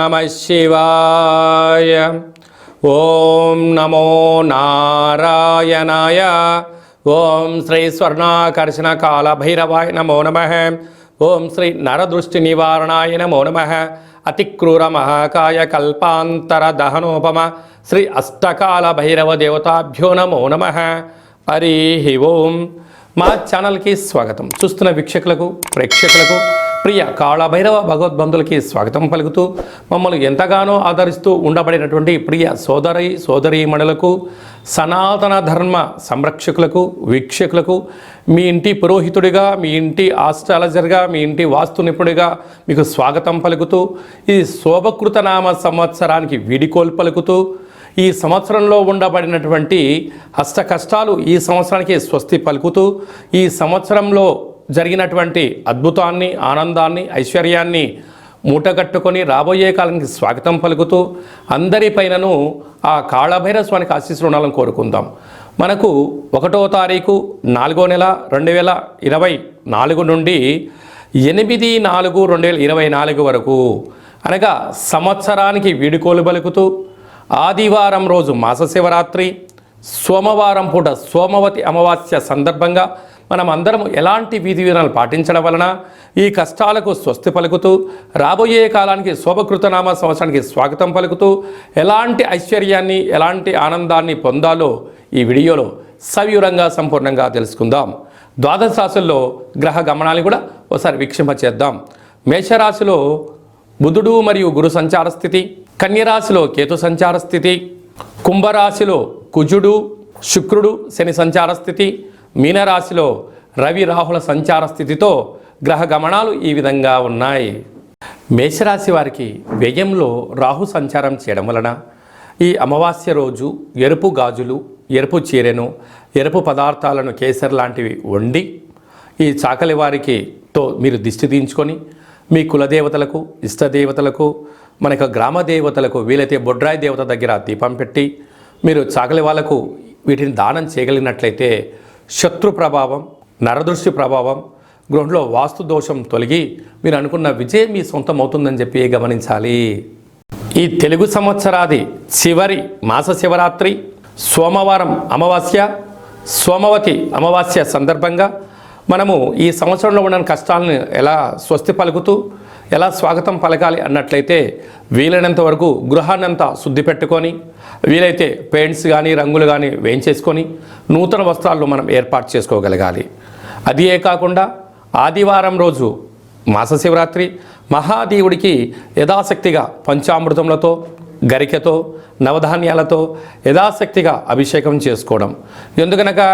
నమః శివాయ. ఓం నమో నారాయణాయ. ఓం శ్రీ స్వర్ణాకర్షణ కాల భైరవాయ నమో నమః. ఓం శ్రీ నరదృష్టి నివారణాయ నమో నమః. అతిక్రూర మహాకాయ కల్పాంతర దహనోపమ శ్రీ అష్టకాల భైరవ దేవతాభ్యో నమో నమః. హరి ఓం. మా ఛానల్కి స్వాగతం. చూస్తున్న వీక్షకులకు ప్రేక్షకులకు ప్రియ కాళభైరవ భగవద్బంధులకి స్వాగతం పలుకుతూ మమ్మల్ని ఎంతగానో ఆదరిస్తూ ఉండబడినటువంటి ప్రియ సోదరీమణులకు సనాతన ధర్మ సంరక్షకులకు వీక్షకులకు మీ ఇంటి పురోహితుడిగా, మీ ఇంటి ఆస్ట్రాలజర్గా, మీ ఇంటి వాస్తు నిపుణుడిగా మీకు స్వాగతం పలుకుతూ ఈ శోభకృత నామ సంవత్సరానికి వీడికోలు పలుకుతూ ఈ సంవత్సరంలో ఉండబడినటువంటి అష్ట కష్టాలు ఈ సంవత్సరానికి స్వస్తి పలుకుతూ ఈ సంవత్సరంలో జరిగినటువంటి అద్భుతాన్ని, ఆనందాన్ని, ఐశ్వర్యాన్ని మూటగట్టుకొని రాబోయే కాలానికి స్వాగతం పలుకుతూ అందరిపైనను ఆ కాళభైరవ స్వామికి ఆశీస్సులు ఉండాలని కోరుకుందాం. మనకు 1వ తారీఖు 4వ నెల 2024 నుండి 8/4/2024 వరకు అనగా సంవత్సరానికి వీడుకోలు పలుకుతూ ఆదివారం రోజు మాస శివరాత్రి, సోమవారం పూట సోమవతి అమావాస్య సందర్భంగా మనం అందరం ఎలాంటి విధి విధానాలు పాటించడం వలన ఈ కష్టాలకు స్వస్తి పలుకుతూ రాబోయే కాలానికి శోభకృతనామ సంవత్సరానికి స్వాగతం పలుకుతూ ఎలాంటి ఐశ్వర్యాన్ని, ఎలాంటి ఆనందాన్ని పొందాలో ఈ వీడియోలో సవివరంగా సంపూర్ణంగా తెలుసుకుందాం. ద్వాదశ రాశుల్లో గ్రహ గమనాన్ని కూడా ఒకసారి వీక్షింపచేద్దాం. మేషరాశిలో బుధుడు మరియు గురు సంచార స్థితి, కన్యరాశిలో కేతు సంచార స్థితి, కుంభరాశిలో కుజుడు శుక్రుడు శని సంచార స్థితి, మీనరాశిలో రవి రాహుల సంచార స్థితితో గ్రహ గమనాలు ఈ విధంగా ఉన్నాయి. మేషరాశి వారికి వ్యయంలో రాహు సంచారం చేయడం వలన ఈ అమావాస్య రోజు ఎరుపు గాజులు, ఎరుపు చీరెను, ఎరుపు పదార్థాలను కేసర్ లాంటివి వండి ఈ చాకలి వారికి మీరు దిష్టి తీయించుకొని మీ కులదేవతలకు, ఇష్టదేవతలకు, మనకు గ్రామ దేవతలకు వీలైతే బొడ్రాయి దేవత దగ్గర దీపం పెట్టి మీరు చాకలి వాళ్ళకు వీటిని దానం చేయగలిగినట్లయితే శత్రు ప్రభావం, నరదృష్టి ప్రభావం, గృహంలో వాస్తు దోషం తొలగి మీరు అనుకున్న విజయం మీ సొంతం అవుతుందని చెప్పి గమనించాలి. ఈ తెలుగు సంవత్సరాది చివరి మాస శివరాత్రి, సోమవారం అమావాస్య, సోమవతి అమావాస్య సందర్భంగా మనము ఈ సంవత్సరంలో ఉన్న కష్టాలను ఎలా స్వస్తి పలుకుతూ ఎలా స్వాగతం పలకాలి అన్నట్లయితే వీలైనంత వరకు గృహాన్నంతా శుద్ధి పెట్టుకొని వీలైతే పెయింట్స్ కానీ రంగులు కానీ వేయించేసుకొని నూతన వస్త్రాలను మనం ఏర్పాటు చేసుకోగలగాలి. అదే కాకుండా ఆదివారం రోజు మాస శివరాత్రి మహాదేవుడికి యథాశక్తిగా పంచామృతములతో, గరికెతో, నవధాన్యాలతో యథాశక్తిగా అభిషేకం చేసుకోవడం. ఎందుకనగా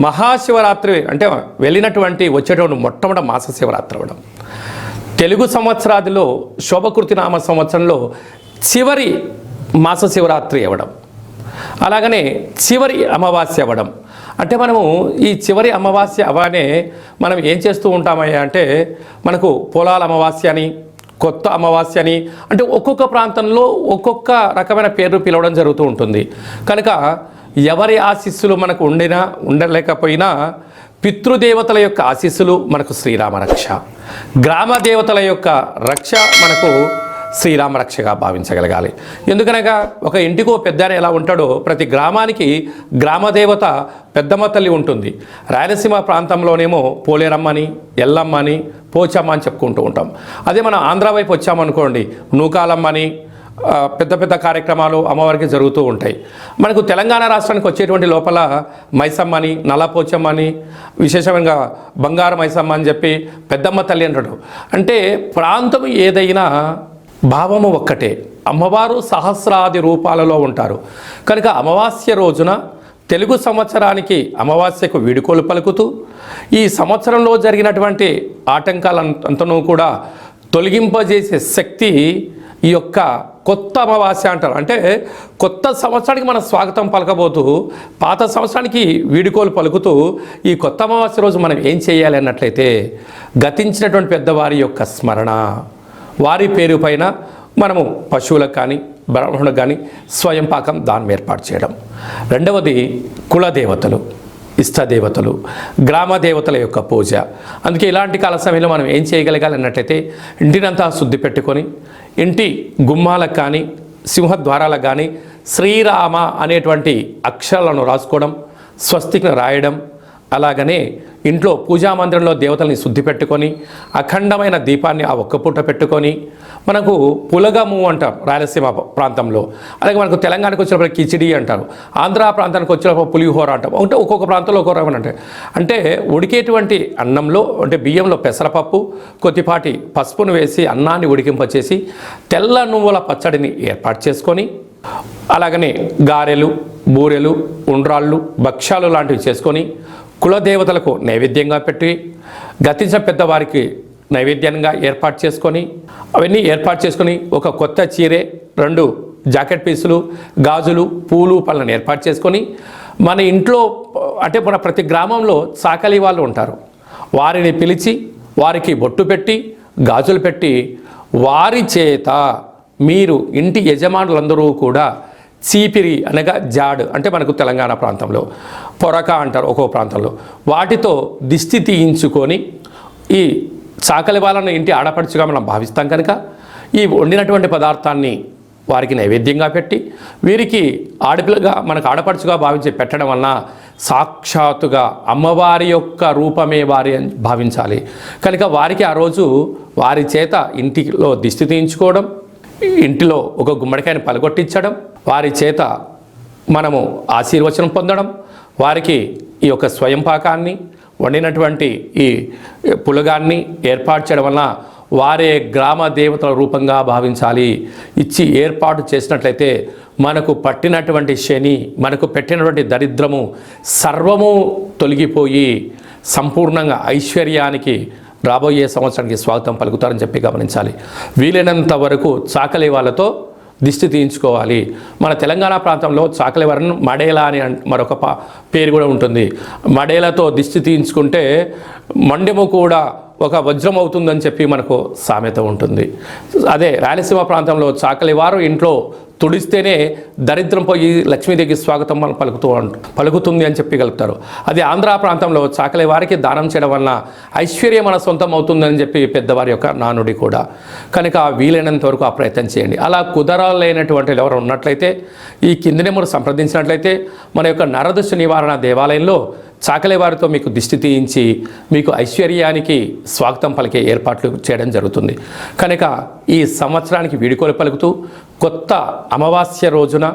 మహాశివరాత్రి అంటే వెళ్ళినటువంటి వచ్చేటువంటి మొట్టమొదటి మాస శివరాత్రి అవ్వడం, తెలుగు సంవత్సరాదిలో శోభకృతి నామ సంవత్సరంలో చివరి మాస శివరాత్రి అవ్వడం, అలాగనే చివరి అమావాస్య అవ్వడం. అంటే మనము ఈ చివరి అమావాస్య అవగానే మనం ఏం చేస్తూ ఉంటామయ్యా అంటే మనకు పొలాల అమావాస్య అని, కొత్త అమావాస్య అని, అంటే ఒక్కొక్క ప్రాంతంలో ఒక్కొక్క రకమైన పేరు పిలవడం జరుగుతూ ఉంటుంది. కనుక ఎవరి ఆశీస్సులు మనకు ఉండలేకపోయినా పితృదేవతల యొక్క ఆశీస్సులు మనకు శ్రీరామ రక్ష, గ్రామ దేవతల యొక్క రక్ష మనకు శ్రీరామ రక్షగా భావించగలగాలి. ఎందుకనగా ఒక ఇంటికో పెద్దాయన ఎలా ఉంటాడో ప్రతి గ్రామానికి గ్రామదేవత పెద్దమ్మ తల్లి ఉంటుంది. రాయలసీమ ప్రాంతంలోనేమో పోలేరమ్మని, ఎల్లమ్మని, పోచమ్మ అని చెప్పుకుంటూ ఉంటాం. అదే మనం ఆంధ్ర వైపు వచ్చామనుకోండి నూకాలమ్మని, పెద్ద పెద్ద కార్యక్రమాలు అమ్మవారికి జరుగుతూ ఉంటాయి. మనకు తెలంగాణ రాష్ట్రానికి వచ్చేటువంటి లోపల మైసమ్మని, నల్లపోచమ్మని, విశేషంగా బంగారు మైసమ్మ అని చెప్పి పెద్దమ్మ తల్లి అంటాడు. అంటే ప్రాంతం ఏదైనా భావము ఒక్కటే, అమ్మవారు సహస్రాది రూపాలలో ఉంటారు. కనుక అమావాస్య రోజున తెలుగు సంవత్సరానికి అమావాస్యకు వీడుకోలు పలుకుతూ ఈ సంవత్సరంలో జరిగినటువంటి ఆటంకాలంతనూ కూడా తొలగింపజేసే శక్తి ఈ యొక్క కొత్త అమావాస్య అంటారు. అంటే కొత్త సంవత్సరానికి మనం స్వాగతం పలకబోతూ పాత సంవత్సరానికి వీడుకోలు పలుకుతూ ఈ కొత్త అమావాస్య రోజు మనం ఏం చేయాలి అన్నట్లయితే గతించినటువంటి పెద్దవారి యొక్క స్మరణ, వారి పేరు పైన మనము పశువులకు కానీ బ్రాహ్మణులకు కానీ స్వయం పాకం దానం ఏర్పాటు చేయడం. రెండవది కులదేవతలు, ఇష్టదేవతలు, గ్రామ దేవతల యొక్క పూజ. అందుకే ఇలాంటి కాల సమయంలో మనం ఏం చేయగలగాలి అన్నట్లయితే ఇంటినంతా శుద్ధి పెట్టుకొని ఇంటి గుమ్మాలకు కానీ సింహద్వారాలకు కానీ శ్రీరామ అనేటువంటి అక్షరాలను రాసుకోవడం, స్వస్తికను రాయడం, అలాగనే ఇంట్లో పూజా మందిరంలో దేవతల్ని శుద్ధి పెట్టుకొని అఖండమైన దీపాన్ని ఆ ఒక్క పూట పెట్టుకొని, మనకు పులగము అంటారు రాయలసీమ ప్రాంతంలో, అలాగే మనకు తెలంగాణకు వచ్చినప్పుడు కిచిడి అంటారు, ఆంధ్ర ప్రాంతానికి వచ్చినప్పుడు పులిహోర అంటాం. అంటే ఒక్కొక్క ప్రాంతంలో ఒక్కొక్క రకం అంటే ఉడికేటువంటి అన్నంలో అంటే బియ్యంలో పెసరపప్పు కొద్దిపాటి పసుపును వేసి అన్నాన్ని ఉడికింపచేసి తెల్ల నువ్వుల పచ్చడిని ఏర్పాటు చేసుకొని, అలాగనే గారెలు, బూరెలు, ఉండ్రాళ్ళు, భక్ష్యాలు లాంటివి చేసుకొని కులదేవతలకు నైవేద్యంగా పెట్టి గతించిన పెద్దవారికి నైవేద్యంగా ఏర్పాటు చేసుకొని, అవన్నీ ఏర్పాటు చేసుకొని ఒక కొత్త చీరే, 2 జాకెట్ పీసులు, గాజులు, పూలు, పళ్ళను ఏర్పాటు చేసుకొని మన ఇంట్లో అంటే మన ప్రతి గ్రామంలో చాకలి వాళ్ళు ఉంటారు, వారిని పిలిచి వారికి బొట్టు పెట్టి గాజులు పెట్టి వారి చేత మీరు ఇంటి యజమానులందరూ కూడా చీపిరి అనగా జాడు అంటే మనకు తెలంగాణ ప్రాంతంలో పొరక అంటారు ఒక్కో ప్రాంతంలో, వాటితో దిష్టి తీయించుకొని ఈ చాకలి వాళ్ళను ఇంటి ఆడపడుచుగా మనం భావిస్తాం కనుక ఈ వండినటువంటి పదార్థాన్ని వారికి నైవేద్యంగా పెట్టి వీరికి ఆడపిల్లగా మనకు ఆడపడుచుగా భావించి పెట్టడం వలన సాక్షాత్తుగా అమ్మవారి యొక్క రూపమే వారి అని భావించాలి కనుక వారికి ఆ రోజు వారి చేత ఇంటిలో దిష్టి తీయించుకోవడం, ఇంటిలో ఒక గుమ్మడికాయని పలగొట్టించడం, వారి చేత మనము ఆశీర్వచనం పొందడం, వారికి ఈ యొక్క స్వయం పాకాన్ని వండినటువంటి ఈ పులగాన్ని ఏర్పాటు చేయడం వలన వారే గ్రామ దేవతల రూపంగా భావించాలి. ఇచ్చి ఏర్పాటు చేసినట్లయితే మనకు పట్టినటువంటి శని, మనకు పెట్టినటువంటి దరిద్రము సర్వము తొలగిపోయి సంపూర్ణంగా ఐశ్వర్యానికి రాబోయే సంవత్సరానికి స్వాగతం పలుకుతారని చెప్పి గమనించాలి. వీలైనంత వరకు చాకలి వాళ్ళతో దిష్టి తీయించుకోవాలి. మన తెలంగాణ ప్రాంతంలో చాకలి వారిని మడేలా అని మరొక పేరు కూడా ఉంటుంది. మడేలతో దిష్టి తీయించుకుంటే మండెము కూడా ఒక వజ్రం అవుతుందని చెప్పి మనకు సామెత ఉంటుంది. అదే రాయలసీమ ప్రాంతంలో చాకలి వారు ఇంట్లో తుడిస్తేనే దరిద్రం పోయి లక్ష్మీదేవికి స్వాగతం మనం పలుకుతుంది అని చెప్పి కలుపుతారు. అది ఆంధ్ర ప్రాంతంలో చాకలి వారికి దానం చేయడం వలన ఐశ్వర్యం మన సొంతం అవుతుందని చెప్పి పెద్దవారి యొక్క నానుడి కూడా. కనుక వీలైనంత వరకు ఆ ప్రయత్నం చేయండి. అలా కుదరలేనటువంటి ఎవరు ఉన్నట్లయితే ఈ కింది నెంబర్ సంప్రదించినట్లయితే మన యొక్క నరదృష్టి నివారణ దేవాలయంలో చాకలి వారితో మీకు దిష్టి తీయించి మీకు ఐశ్వర్యానికి స్వాగతం పలికే ఏర్పాట్లు చేయడం జరుగుతుంది. కనుక ఈ సంవత్సరానికి వీడుకోలు పలుకుతూ కొత్త అమావాస్య రోజున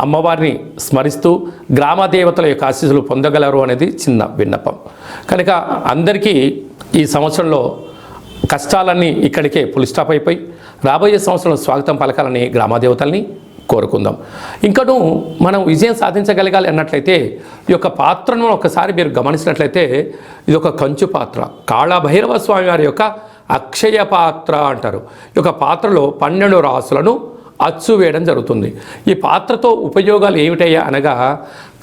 అమ్మవారిని స్మరిస్తూ గ్రామ దేవతల యొక్క ఆశీస్సులు పొందగలరు అనేది చిన్న విన్నపం. కనుక అందరికీ ఈ సంవత్సరంలో కష్టాలన్నీ ఇక్కడికే ఫుల్ స్టాప్ అయిపోయి రాబోయే సంవత్సరంలో స్వాగతం పలకాలని గ్రామదేవతల్ని కోరుకుందాం. ఇంకను మనం విజయం సాధించగలగాలి అన్నట్లయితే ఈ యొక్క పాత్రను ఒకసారి మీరు గమనించినట్లయితే ఇది ఒక కంచు పాత్ర, కాళభైరవ స్వామి వారి యొక్క అక్షయ పాత్ర అంటారు. ఈ యొక్క పాత్రలో 12 రాసులను అచ్చు వేయడం జరుగుతుంది. ఈ పాత్రతో ఉపయోగాలు ఏమిటయ్యా అనగా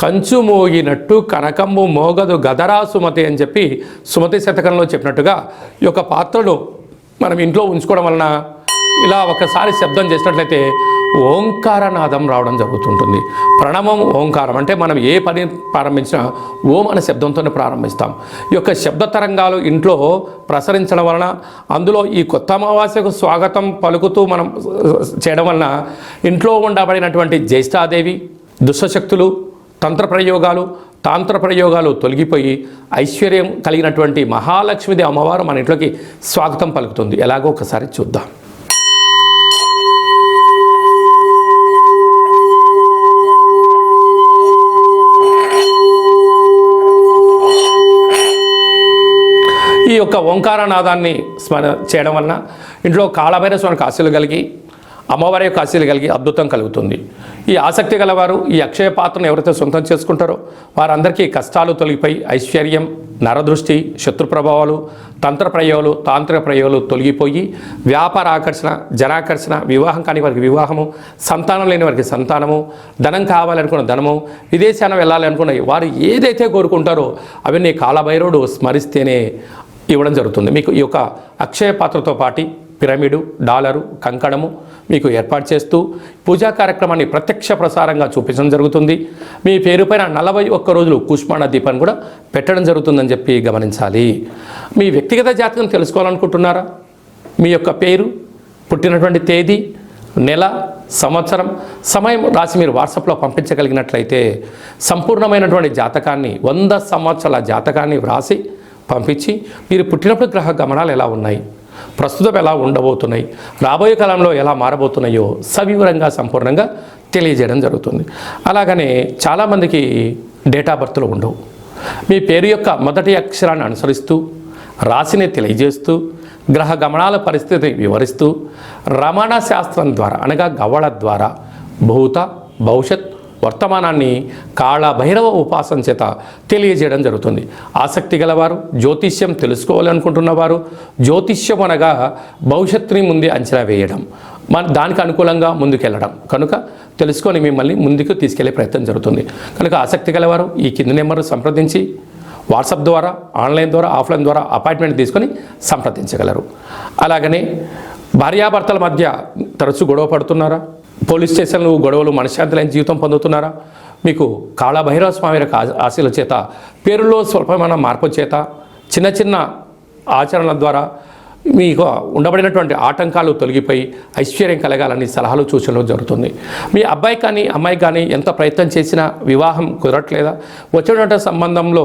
కంచు మోగినట్టు కనకంబు మోగదు గదరా సుమతి అని చెప్పి సుమతి శతకంలో చెప్పినట్టుగా ఈ యొక్క పాత్రను మనం ఇంట్లో ఉంచుకోవడం వలన ఇలా ఒకసారి శబ్దం చేసినట్లయితే ఓంకారనాదం రావడం జరుగుతుంటుంది. ప్రణవం ఓంకారం అంటే మనం ఏ పని ప్రారంభించినా ఓం అనే శబ్దంతోనే ప్రారంభిస్తాం. ఈ యొక్క శబ్ద తరంగాలు ఇంట్లో ప్రసరించడం వలన అందులో ఈ కొత్త అమావాస్యకు స్వాగతం పలుకుతూ మనం చేయడం వలన ఇంట్లో ఉండబడినటువంటి జ్యేష్ఠాదేవి దుష్టశక్తులు తాంత్ర ప్రయోగాలు తొలగిపోయి ఐశ్వర్యం కలిగినటువంటి మహాలక్ష్మీదేవి అమ్మవారు మన ఇంట్లోకి స్వాగతం పలుకుతుంది. ఎలాగో ఒకసారి చూద్దాం. ఈ యొక్క ఓంకారనాదాన్ని స్మరణ చేయడం వలన ఇంట్లో కాళభైరవ స్వామికి ఆశీలు కలిగి అమ్మవారి యొక్క ఆశీలు కలిగి అద్భుతం కలుగుతుంది. ఈ ఆసక్తి గలవారు ఈ అక్షయ పాత్రను ఎవరైతే సొంతం చేసుకుంటారో వారందరికీ కష్టాలు తొలగిపోయి ఐశ్వర్యం, నరదృష్టి, శత్రు ప్రభావాలు, తాంత్రిక ప్రయోగాలు తొలగిపోయి వ్యాపార ఆకర్షణ, జనాకర్షణ, వివాహం కాని వారికి వివాహము, సంతానం లేని వారికి సంతానము, ధనం కావాలనుకున్న ధనము, విదేశాన వెళ్ళాలనుకున్న వారు ఏదైతే కోరుకుంటారో అవన్నీ కాళభైరవుడు స్మరిస్తేనే ఇవ్వడం జరుగుతుంది. మీకు ఈ యొక్క అక్షయ పాత్రతో పాటు పిరమిడు, డాలరు, కంకణము మీకు ఏర్పాటు చేస్తూ పూజా కార్యక్రమాన్ని ప్రత్యక్ష ప్రసారంగా చూపించడం జరుగుతుంది. మీ పేరు పైన 41 రోజులు కూష్మాండ దీపాన్ని కూడా పెట్టడం జరుగుతుందని చెప్పి గమనించాలి. మీ వ్యక్తిగత జాతకం తెలుసుకోవాలనుకుంటున్నారా? మీ యొక్క పేరు, పుట్టినటువంటి తేదీ, నెల, సంవత్సరం, సమయం రాసి మీరు వాట్సాప్లో పంపించగలిగినట్లయితే సంపూర్ణమైనటువంటి జాతకాన్ని 100 సంవత్సరాల జాతకాన్ని వ్రాసి పంపించి మీరు పుట్టినప్పుడు గ్రహ గమనాలు ఎలా ఉన్నాయి, ప్రస్తుతం ఎలా ఉండబోతున్నాయి, రాబోయే కాలంలో ఎలా మారబోతున్నాయో సవివరంగా సంపూర్ణంగా తెలియజేయడం జరుగుతుంది. అలాగనే చాలామందికి డేట్ ఆఫ్ బర్త్లు ఉండవు. మీ పేరు యొక్క మొదటి అక్షరాన్ని అనుసరిస్తూ రాశిని తెలియజేస్తూ గ్రహ గమనాల పరిస్థితిని వివరిస్తూ రమణ శాస్త్రం ద్వారా అనగా గవ్వళ ద్వారా భూత, భవిష్యత్, వర్తమానాన్ని కాళభైరవ ఉపాసన చేత తెలియజేయడం జరుగుతుంది. ఆసక్తి గలవారు, జ్యోతిష్యం తెలుసుకోవాలనుకుంటున్నవారు, జ్యోతిష్యం అనగా భవిష్యత్తుని ముందే అంచనా వేయడం, దానికి అనుకూలంగా ముందుకెళ్ళడం కనుక తెలుసుకొని మిమ్మల్ని ముందుకు తీసుకెళ్లే ప్రయత్నం జరుగుతుంది. కనుక ఆసక్తి గలవారు ఈ కింది నెంబర్ సంప్రదించి వాట్సాప్ ద్వారా, ఆన్లైన్ ద్వారా, ఆఫ్లైన్ ద్వారా అపాయింట్మెంట్ తీసుకొని సంప్రదించగలరు. అలాగనే భార్యాభర్తల మధ్య తరచూ గొడవ పడుతున్నారా? పోలీస్ స్టేషన్లు గొడవలు మనశ్శాంతి లేని జీవితం పొందుతున్నారా? మీకు కాళభైరవ స్వామి యొక్క ఆశీల చేత పేరులో స్వల్పమైన మార్పు చేత చిన్న చిన్న ఆచరణల ద్వారా మీకు ఉండబడినటువంటి ఆటంకాలు తొలగిపోయి ఐశ్వర్యం కలగాలని సలహాలు సూచనలు జరుగుతుంది. మీ అబ్బాయి కానీ అమ్మాయి కానీ ఎంత ప్రయత్నం చేసినా వివాహం కుదరట్లేదా? వచ్చినటువంటి సంబంధంలో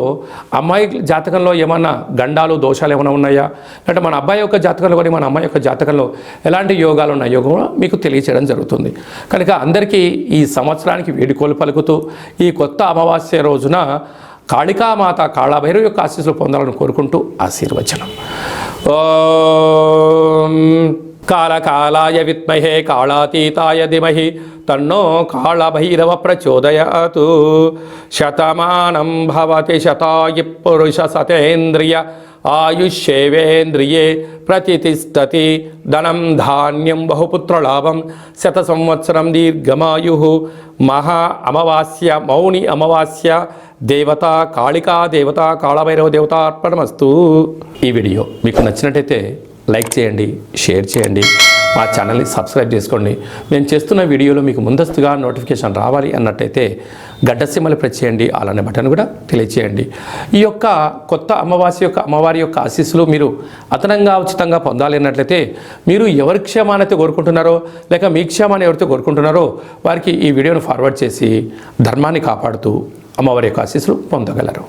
అమ్మాయి జాతకంలో ఏమన్నా గండాలు, దోషాలు ఏమైనా ఉన్నాయా? అంటే మన అబ్బాయి యొక్క జాతకంలో కానీ మన అమ్మాయి యొక్క జాతకంలో ఎలాంటి యోగాలు ఉన్నాయో కూడా మీకు తెలియచేయడం జరుగుతుంది. కనుక అందరికీ ఈ సంవత్సరానికి వేడుకోలు పలుకుతూ ఈ కొత్త అమావాస్య రోజున కాళికామాత కాళభైరవ యొక్క ఆశీస్సులు పొందాలని కోరుకుంటూ ఆశీర్వచనం. ఓం కాళకాలాయ విద్మహే కాళాతీతాయ ధీమహి తన్నో కాళభైరవ ప్రచోదయాత్. శతమానం భవతి శతాయు పురుష సతేంద్రియ ఆయుష్యేవేంద్రియే ప్రతిష్టతి. ధనం ధాన్యం బహుపుత్రలాభం శత సంవత్సరం దీర్ఘమాయు. మహా అమావాస్య మౌని అమావాస్య దేవత కాళికా దేవత కాళభైరవ దేవత అర్పణమస్తు. ఈ వీడియో మీకు నచ్చినట్టయితే లైక్ చేయండి, షేర్ చేయండి, మా ఛానల్ని సబ్స్క్రైబ్ చేసుకోండి. మేము చేస్తున్న వీడియోలో మీకు ముందస్తుగా నోటిఫికేషన్ రావాలి అన్నట్టయితే గడ్డ సింబల్ ప్రెస్ చేయండి, అలానే బటన్ కూడా తెలియచేయండి. ఈ యొక్క కొత్త అమావాస్య యొక్క అమ్మవారి యొక్క ఆశీస్సులు మీరు అదనంగా ఉచితంగా పొందాలి అన్నట్లయితే మీరు ఎవరి క్షేమాన్ని కోరుకుంటున్నారో లేక మీ క్షేమాన్ని ఎవరితో కోరుకుంటున్నారో వారికి ఈ వీడియోను ఫార్వర్డ్ చేసి ధర్మాన్ని కాపాడుతూ అమ్మవారి యొక్క ఆశీస్సులు పొందగలరు.